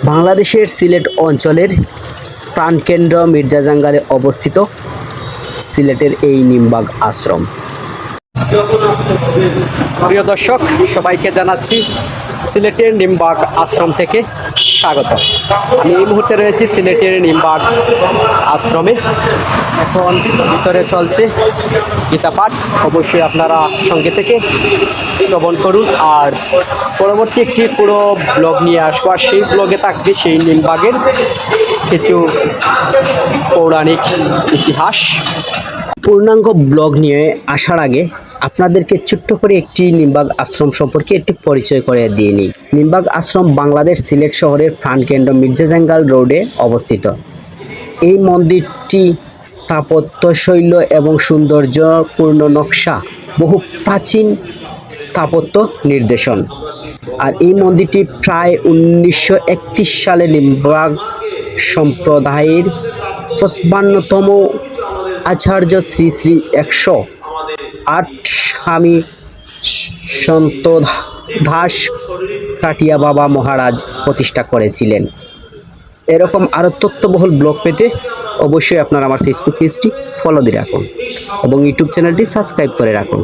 বাংলাদেশের সিলেট অঞ্চলের প্রাণকেন্দ্র মির্জাজাঙ্গালে অবস্থিত সিলেটের এই নিমবাগ আশ্রম। প্রিয় দর্শক, সবাইকে জানাচ্ছি সিলেটের নিমবাগ আশ্রম থেকে স্বাগত। আমি এই মুহূর্তে রয়েছি সিলেটের নিমবাগ আশ্রমে। এখন ভিতরে চলছে গীতা পাঠ। অবশ্যই আপনারা সঙ্গে থেকে শ্রবণ করুন, আর পরবর্তী একটি পুরো ব্লগ নিয়ে আসবো, আর সেই ব্লগে থাকবে সেই নিমবাগের কিছু পৌরাণিক ইতিহাস। পূর্ণাঙ্গ ব্লগ নিয়ে আসার আগে আপনাদেরকে ছোট্ট করে একটি নিমবাগ আশ্রম সম্পর্কে একটু পরিচয় করে দিয়ে নিই। নিমবাগ আশ্রম বাংলাদেশ সিলেট শহরের প্রাণকেন্দ্র মির্জাজাঙ্গাল রোডে অবস্থিত। এই মন্দিরটি স্থাপত্যশৈল এবং সৌন্দর্যপূর্ণ নকশা, বহু প্রাচীন স্থাপত্য নির্দেশন। আর এই মন্দিরটি প্রায় 1931 সালে নিমবাগ সম্প্রদায়ের 55তম আচার্য শ্রী শ্রী 108 স্বামী সন্ত দাস কাটিয়া বাবা মহারাজ প্রতিষ্ঠা করেছিলেন। এরকম আরও তথ্যবহুল ব্লগ পেতে অবশ্যই আপনারা আমার ফেসবুক পেজটি ফলো দিয়ে রাখুন এবং ইউটিউব চ্যানেলটি সাবস্ক্রাইব করে রাখুন।